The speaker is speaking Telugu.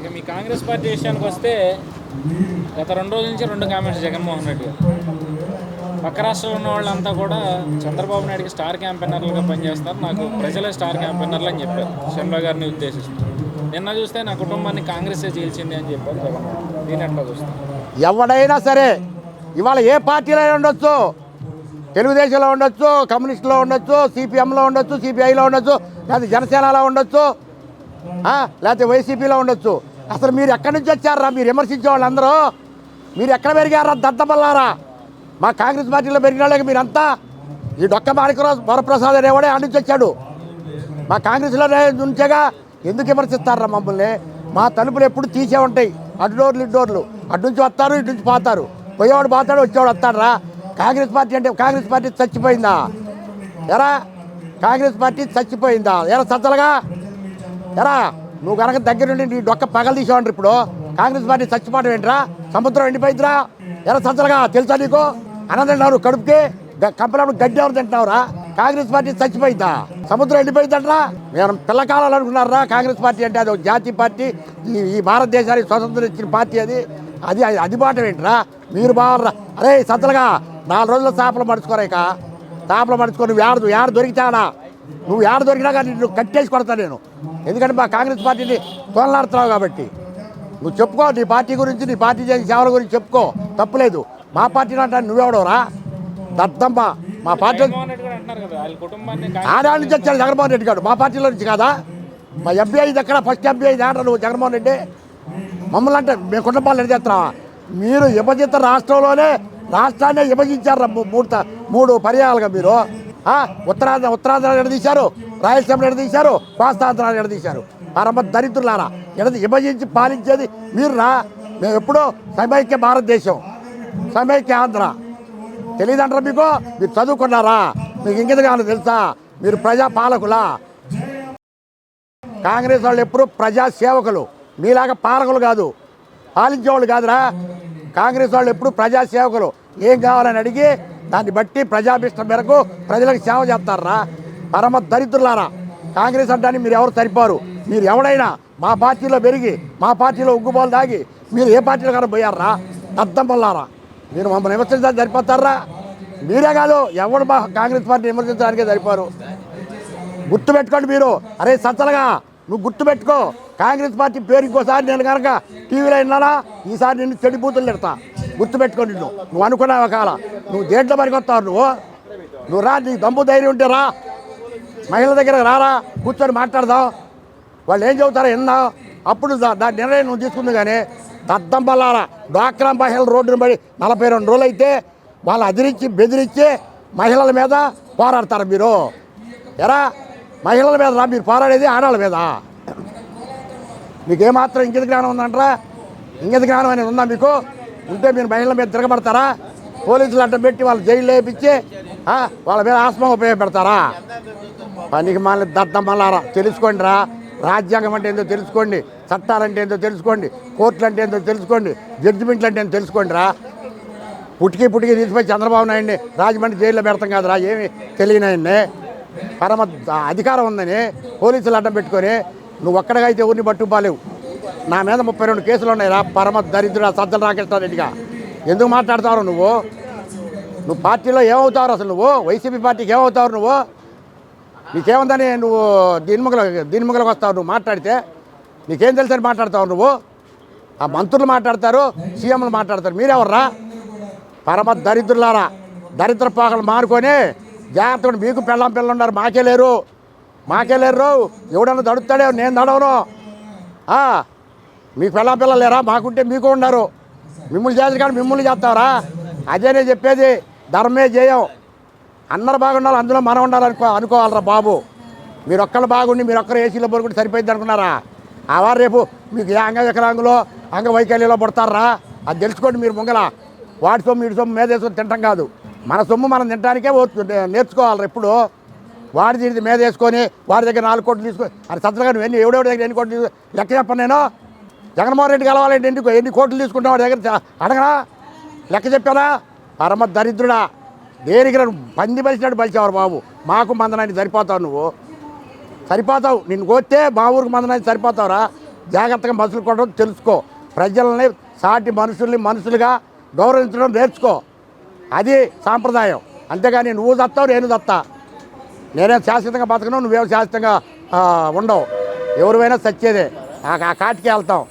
ఇక మీ కాంగ్రెస్ పార్టీ విషయానికి వస్తే గత 2 రోజుల నుంచి 2 కామెంట్స్ జగన్మోహన్ రెడ్డి గారు. పక్క రాష్ట్రంలో ఉన్న వాళ్ళంతా కూడా చంద్రబాబు నాయుడికి స్టార్ క్యాంపెయినర్లుగా పనిచేస్తారు, నాకు ప్రజలే స్టార్ క్యాంపెయినర్లు అని చెప్పారు షర్మిల గారిని ఉద్దేశిస్తూ. నిన్న చూస్తే నా కుటుంబాన్ని కాంగ్రెసే చీల్చింది అని చెప్పారు జగన్మోహన్. దీని ఎట్లా చూస్తాను? ఎవడైనా సరే ఇవాళ ఏ పార్టీలో ఉండొచ్చు, తెలుగుదేశంలో ఉండొచ్చు, కమ్యూనిస్టులో ఉండొచ్చు, సిపిఎంలో ఉండొచ్చు, సిపిఐలో ఉండొచ్చు, లేకపోతే జనసేనలో ఉండొచ్చు, లేకపోతే వైసీపీలో ఉండొచ్చు. అసలు మీరు ఎక్కడి నుంచి వచ్చారా? మీరు విమర్శించే వాళ్ళందరూ మీరు ఎక్కడ పెరిగారా? దద్దబల్లారా? మా కాంగ్రెస్ పార్టీలో పెరిగిన వాళ్ళకి మీరంతా ఈ డొక్క మాణిక్యరావు వరప్రసాద్ అనేవాడే అటు నుంచి వచ్చాడు. మా కాంగ్రెస్లో నుంచేగా. ఎందుకు విమర్శిస్తారా మమ్మల్ని? మా తలుపులు ఎప్పుడు తీసే ఉంటాయి, అటు డోర్లు ఇటు డోర్లు. అటు నుంచి వస్తారు, ఇటు నుంచి పోతారు. పోయేవాడు పోతాడు, వచ్చేవాడు వస్తాడరా. కాంగ్రెస్ పార్టీ అంటే కాంగ్రెస్ పార్టీ చచ్చిపోయిందా? ఎరా కాంగ్రెస్ పార్టీ చచ్చిపోయిందా? ఎరా సజ్జలుగా ఎరా నువ్వు కనుక దగ్గర నుండి నీ డొక్క పగలు తీసేవాడు. ఇప్పుడు కాంగ్రెస్ పార్టీ చచ్చిపోవడం ఏంట్రా? సముద్రం ఎండిపోయిందిరా. ఎరా సజ్జలుగా తెలుసా నీకు? అనంతరావు కడుపుకి కంపలప్పుడు గడ్డి ఎవరు తింటున్నావురా? కాంగ్రెస్ పార్టీ చచ్చిపోయిందా? సముద్రం ఎండిపోయిందంటరా? మేము పిల్లకాలాలు అనుకున్నారా? కాంగ్రెస్ పార్టీ అంటే అది ఒక జాతీయ పార్టీ, ఈ భారతదేశానికి స్వతంత్రం ఇచ్చిన పార్టీ. అది అది బాటం ఏంట్రా? మీరు బాగా అరే సజ్జలుగా 4 రోజుల్లో చేపలు మడుచుకోరాక చేపలు మడుచుకో. నువ్వు ఏడు దొరికితానా? నువ్వు ఏడు దొరికినా కానీ నువ్వు కట్టేసి కొడతా నేను. ఎందుకంటే మా కాంగ్రెస్ పార్టీని తోలనాడుతున్నావు కాబట్టి. నువ్వు చెప్పుకో నీ పార్టీ గురించి, నీ పార్టీ చేసిన సేవల గురించి చెప్పుకో, తప్పులేదు. మా పార్టీని అంటే నువ్వెవడవరా? దద్దమ్మ మా పార్టీ ఆడా నుంచి వచ్చాడు జగన్మోహన్ రెడ్డి గారు. మా పార్టీలో నుంచి కాదా? మా ఎంపీ ఎక్కడ? ఫస్ట్ ఎంపీ అంటారు నువ్వు జగన్మోహన్ రెడ్డి. మమ్మల్ని అంటే మేము కుటుంబాలు ఎడచేస్తున్నావా? మీరు విభజిత రాష్ట్రంలోనే రాష్ట్రాన్ని విభజించారు 3 పర్యాలుగా. మీరు ఉత్తరాంధ్ర ఎడదీశారు, రాయలసీమను ఎడదీశారు, కోస్తాంధ్రాన్ని ఎడదీశారు. పరమ దరిద్రులారా, విభజించి పాలించేది మీరు రా. మేము ఎప్పుడూ సమైక్య భారతదేశం, సమైక్య ఆంధ్ర. తెలియదంటారా మీకు? మీరు చదువుకున్నారా? మీకు ఇంకేది కాదు తెలుసా? మీరు ప్రజాపాలకులా? కాంగ్రెస్ వాళ్ళు ఎప్పుడు ప్రజాసేవకులు, మీలాగా పాలకులు కాదు, పాలించేవాళ్ళు కాదురా. కాంగ్రెస్ వాళ్ళు ఎప్పుడు ప్రజాసేవకులు. ఏం కావాలని అడిగి దాన్ని బట్టి ప్రజాభిష్టం మేరకు ప్రజలకు సేవ చేస్తారా. పరమ దరిద్రులారా, కాంగ్రెస్ అంటే మీరు ఎవరు సరిపోరు. మీరు ఎవడైనా మా పార్టీలో పెరిగి మా పార్టీలో ఉగ్గుబోలు దాగి మీరు ఏ పార్టీలో కానీ పోయారా? అర్థం వల్లారా మీరు మమ్మల్ని విమర్శించడానికి సరిపోతారా? మీరే కాదు, ఎవడు మా కాంగ్రెస్ పార్టీ విమర్శించడానికే సరిపోరు. గుర్తుపెట్టుకోండి మీరు. అరే సత్తలుగా నువ్వు గుర్తుపెట్టుకో. కాంగ్రెస్ పార్టీ పేరు ఇంకోసారి నేను కనుక టీవీలో విన్నానా, ఈసారి నిన్ను చెడిపోతులు పెడతా. గుర్తుపెట్టుకోండి. నువ్వు అనుకున్నావు కాల నువ్వు దేంట్లో పనికొస్తావు? నువ్వు రా, నీకు దమ్ము ధైర్యం ఉంటే రా, మహిళల దగ్గర రారా, కూర్చొని మాట్లాడదాం. వాళ్ళు ఏం చెబుతారో విన్నావు, అప్పుడు దాని నిర్ణయం నువ్వు తీసుకుంది. కానీ దద్దం బల్లారా, డ్వాక్రా మహిళల రోడ్డును పడి 42 రోజులు అయితే వాళ్ళు అదిరించి బెదిరించి మహిళల మీద పోరాడతారు మీరు. ఎరా మహిళల మీద రా మీరు పోరాడేది, ఆడవాళ్ళ మీద. మీకేమాత్రం ఇంగిత జ్ఞానం ఉందంటారా? ఇంగిత జ్ఞానం అనేది ఉందా మీకు? ఉంటే మీరు మహిళల మీద తిరగబడతారా? పోలీసులు అడ్డం పెట్టి వాళ్ళు జైలు వేయించి వాళ్ళ మీద ఆస్మా ఉపయోగపెడతారా? పనికి మళ్ళీ దద్దం మళ్ళారా, తెలుసుకోండి రా. రాజ్యాంగం అంటే ఏందో తెలుసుకోండి, చట్టాలంటే ఏందో తెలుసుకోండి, కోర్టులు అంటే ఏందో తెలుసుకోండి, జడ్జిమెంట్లు అంటే ఏందో తెలుసుకోండి రా. పుట్టికి తీసిపోయి చంద్రబాబు నాయుడిని రాజమండ్రి జైల్లో పెడతాం కదరా, ఏమి తెలియనాయన్ని. పరమ అధికారం ఉందని పోలీసులు అడ్డం పెట్టుకొని నువ్వు ఒక్కడిగా అయితే ఊరిని పట్టుకుపోలేవు. నా మీద 32 కేసులు ఉన్నాయి రా. పరమ దరిద్రుడు సజ్జల రామకృష్ణారెడ్డిగా ఎందుకు మాట్లాడతావు నువ్వు పార్టీలో ఏమవుతావు అసలు? నువ్వు వైసీపీ పార్టీకి ఏమవుతావు? నువ్వు నీకేముందని నువ్వు దీనిముగలకు వస్తావు? నువ్వు మాట్లాడితే నీకేం తెలుసని మాట్లాడతావు నువ్వు? ఆ మంత్రులు మాట్లాడతారు, సీఎంలు మాట్లాడతారు, మీరెవర్రా? పరమ దరిద్రులారా, దరిద్ర పాకలు మారుకొని జాగ్రత్తగా. మీకు పిల్లలు ఉన్నారు, మాకే లేరు. ఎవడన్నా దడుతాడే, నేను దడవను. మీకు పిల్లలు లేరా? మాకుంటే మీకు ఉన్నారు. మిమ్మల్ని చేసి కానీ మిమ్మల్ని చేస్తావరా? అదే నేను చెప్పేది, ధర్మే జయం. అందరు బాగుండాలి, అందులో మనం అనుకోవాలరా బాబు. మీరు ఒక్కళ్ళు బాగుండి మీరు ఒక్కరు ఏసీలో పడుకుంటే సరిపోయింది అనుకున్నారా? ఆవారు రేపు మీకు ఏ అంగవికలాంగులో అంగవైకల్యంలో పడతారా? అది తెలుసుకోండి మీరు. ముంగల వాడి సొమ్ము వీడి సొమ్ము మీద వేసుకొని తింటాం కాదు. మన సొమ్ము మనం తినడానికే నేర్చుకోవాలి. ఎప్పుడు వాడి దీనికి మీద వేసుకొని వాడి దగ్గర 4 కోట్లు తీసుకొని అది సత్సగా నువ్వు ఎవడెవడి దగ్గర ఎన్ని కోట్లు లెక్క చెప్పను నేను. జగన్మోహన్ రెడ్డి కలవాలంటే ఎన్ని కోట్లు తీసుకుంటావు వాడి దగ్గర అడగనా? లెక్క చెప్పానా? పరమ దరిద్రుడా, దేనికి పంది బలిసినట్టు బలిచేవారు బాబు. మాకు మందనాన్ని సరిపోతావు, నువ్వు సరిపోతావు. నిన్ను కోస్తే మా ఊరికి మందనాన్ని సరిపోతావురా. జాగ్రత్తగా మసులుకోవడం తెలుసుకో. ప్రజల్ని సాటి మనుషుల్ని మనుషులుగా గౌరవించడం నేర్చుకో. అది సాంప్రదాయం. అంతేగాని నువ్వు దత్తావు నేను దత్తా, నేనేం శాశ్వతంగా బతకను, నువ్వేం శాశ్వతంగా ఉండవు. ఎవరివైనా సచ్చేదే, ఆ కాటికి వెళ్తాం.